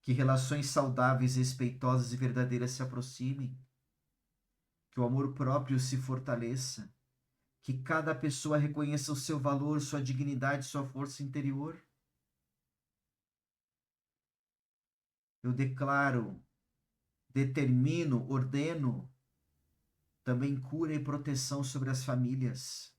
que relações saudáveis, respeitosas e verdadeiras se aproximem, que o amor próprio se fortaleça, que cada pessoa reconheça o seu valor, sua dignidade, sua força interior. Eu declaro, determino, ordeno também cura e proteção sobre as famílias.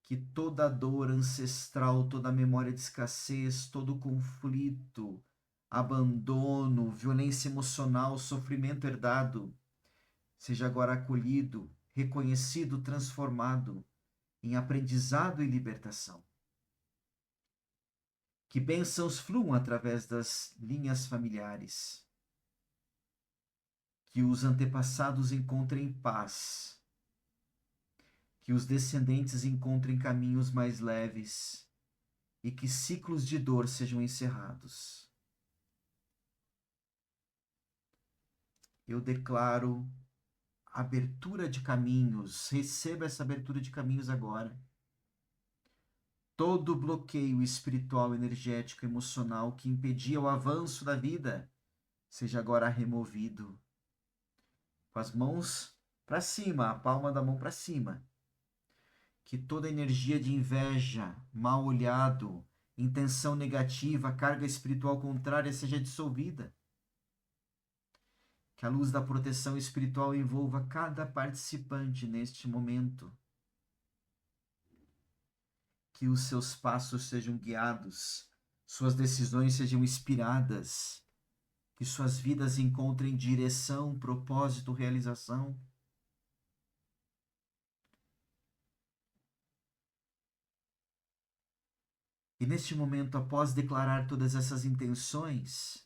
Que toda dor ancestral, toda memória de escassez, todo conflito, abandono, violência emocional, sofrimento herdado, seja agora acolhido, reconhecido, transformado em aprendizado e libertação. Que bênçãos fluam através das linhas familiares. Que os antepassados encontrem paz. Que os descendentes encontrem caminhos mais leves e que ciclos de dor sejam encerrados. Eu declaro abertura de caminhos. Receba essa abertura de caminhos agora. Todo bloqueio espiritual, energético, emocional que impedia o avanço da vida seja agora removido. Com as mãos para cima, a palma da mão para cima. Que toda energia de inveja, mal olhado, intenção negativa, carga espiritual contrária seja dissolvida. Que a luz da proteção espiritual envolva cada participante neste momento. Que os seus passos sejam guiados, suas decisões sejam inspiradas, que suas vidas encontrem direção, propósito, realização. E neste momento, após declarar todas essas intenções,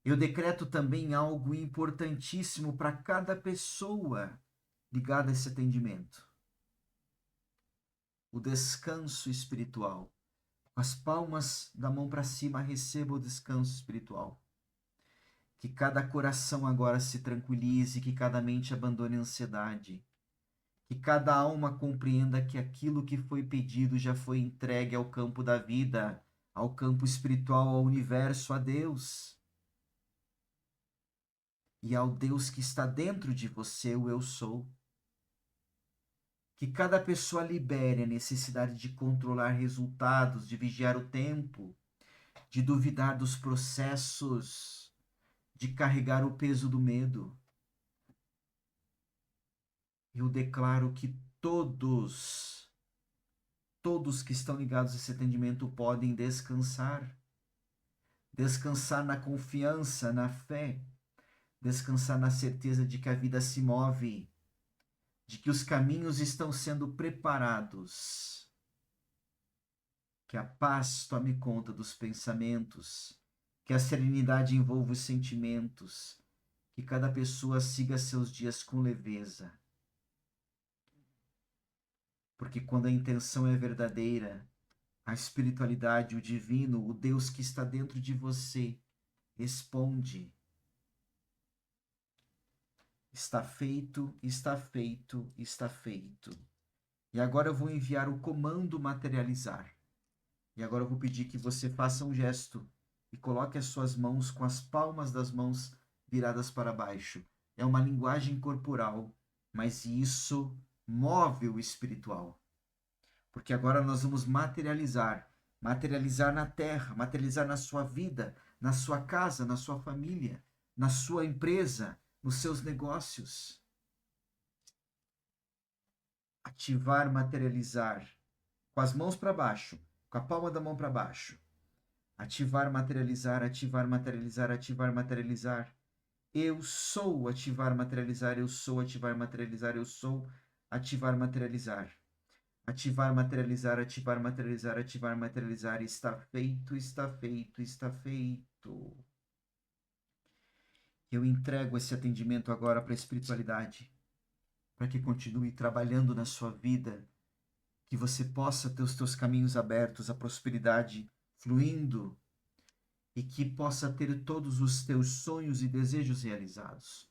eu decreto também algo importantíssimo para cada pessoa ligada a esse atendimento. O descanso espiritual. Com as palmas da mão para cima, receba o descanso espiritual. Que cada coração agora se tranquilize, que cada mente abandone a ansiedade. Que cada alma compreenda que aquilo que foi pedido já foi entregue ao campo da vida, ao campo espiritual, ao universo, a Deus. E ao Deus que está dentro de você, o Eu Sou. Que cada pessoa libere a necessidade de controlar resultados, de vigiar o tempo, de duvidar dos processos, de carregar o peso do medo. Eu declaro que todos que estão ligados a esse atendimento podem descansar. Descansar na confiança, na fé. Descansar na certeza de que a vida se move, de que os caminhos estão sendo preparados. Que a paz tome conta dos pensamentos, que a serenidade envolva os sentimentos, que cada pessoa siga seus dias com leveza. Porque quando a intenção é verdadeira, a espiritualidade, o divino, o Deus que está dentro de você, responde. Está feito, está feito, está feito. E agora eu vou enviar o comando materializar. E agora eu vou pedir que você faça um gesto e coloque as suas mãos com as palmas das mãos viradas para baixo. É uma linguagem corporal, mas isso move o espiritual. Porque agora nós vamos materializar. Materializar na terra, materializar na sua vida, na sua casa, na sua família, na sua empresa, nos seus negócios. Ativar, materializar. Com as mãos para baixo, com a palma da mão para baixo. Ativar, materializar, ativar, materializar, ativar, materializar. Eu sou ativar, materializar, eu sou ativar, materializar, eu sou ativar, materializar. Ativar, materializar, ativar, materializar, ativar, materializar. Está feito, está feito, está feito. Eu entrego esse atendimento agora para a espiritualidade, para que continue trabalhando na sua vida, que você possa ter os teus caminhos abertos, a prosperidade fluindo e que possa ter todos os teus sonhos e desejos realizados.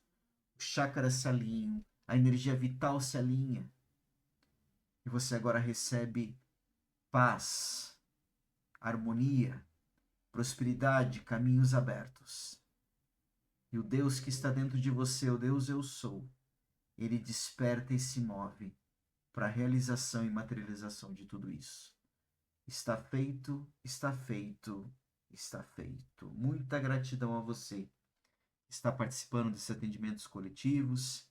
Os chakras se alinham, a energia vital se alinha e você agora recebe paz, harmonia, prosperidade, caminhos abertos. E o Deus que está dentro de você, o Deus eu sou, ele desperta e se move para a realização e materialização de tudo isso. Está feito, está feito, está feito. Muita gratidão a você que está participando desses atendimentos coletivos,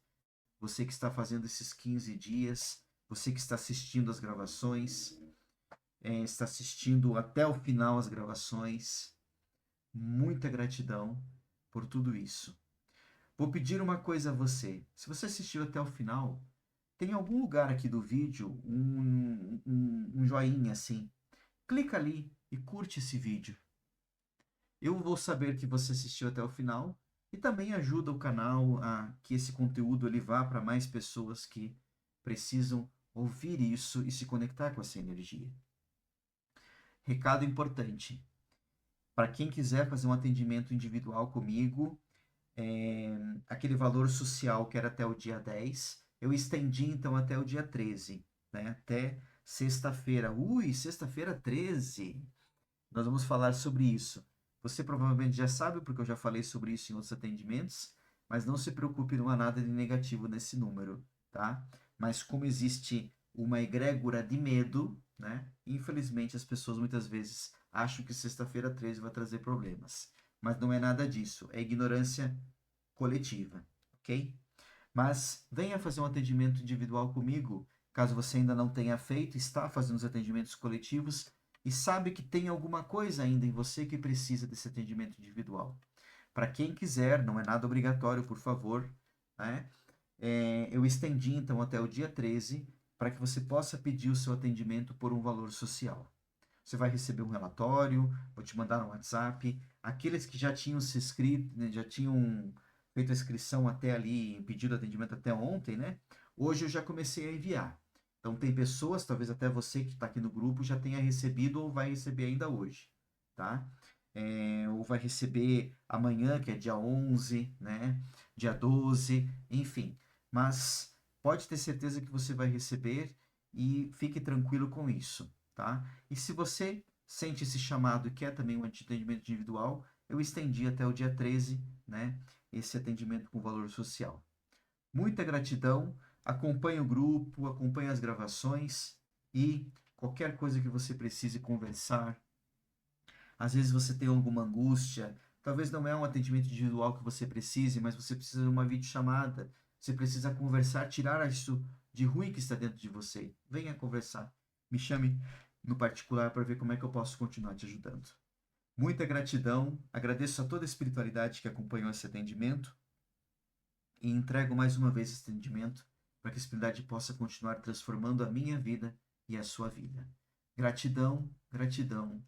você que está fazendo esses 15 dias, você que está assistindo as gravações, está assistindo até o final as gravações. Muita gratidão por tudo isso. Vou pedir uma coisa a você. Se você assistiu até o final, tem em algum lugar aqui do vídeo um joinha assim. Clica ali e curte esse vídeo. Eu vou saber que você assistiu até o final e também ajuda o canal a que esse conteúdo ele vá para mais pessoas que precisam ouvir isso e se conectar com essa energia. Recado importante. Para quem quiser fazer um atendimento individual comigo, aquele valor social que era até o dia 10, eu estendi então até o dia 13, né? Até sexta-feira. Sexta-feira 13. Nós vamos falar sobre isso. Você provavelmente já sabe, porque eu já falei sobre isso em outros atendimentos, mas não se preocupe, não há nada de negativo nesse número, tá? Mas como existe uma egrégora de medo, né? Infelizmente as pessoas muitas vezes acham que sexta-feira 13 vai trazer problemas. Mas não é nada disso, é ignorância coletiva, ok? Mas venha fazer um atendimento individual comigo, caso você ainda não tenha feito, está fazendo os atendimentos coletivos e sabe que tem alguma coisa ainda em você que precisa desse atendimento individual. Para quem quiser, não é nada obrigatório, por favor, né? Eu estendi então até o dia 13 para que você possa pedir o seu atendimento por um valor social. Você vai receber um relatório, vou te mandar no WhatsApp. Aqueles que já tinham se inscrito, né, já tinham feito a inscrição até ali, pedido atendimento até ontem, né? Hoje eu já comecei a enviar. Então tem pessoas, talvez até você que está aqui no grupo já tenha recebido ou vai receber ainda hoje, tá? Ou vai receber amanhã, que é dia 11, né? Dia 12, enfim. Mas pode ter certeza que você vai receber e fique tranquilo com isso, tá? E se você sente esse chamado e quer também um atendimento individual, eu estendi até o dia 13, né? Esse atendimento com valor social. Muita gratidão, acompanhe o grupo, acompanhe as gravações e qualquer coisa que você precise conversar. Às vezes você tem alguma angústia, talvez não é um atendimento individual que você precise, mas você precisa de uma videochamada, você precisa conversar, tirar isso de ruim que está dentro de você. Venha conversar. Me chame no particular para ver como é que eu posso continuar te ajudando. Muita gratidão, agradeço a toda a espiritualidade que acompanhou esse atendimento e entrego mais uma vez esse atendimento para que a espiritualidade possa continuar transformando a minha vida e a sua vida. Gratidão, gratidão,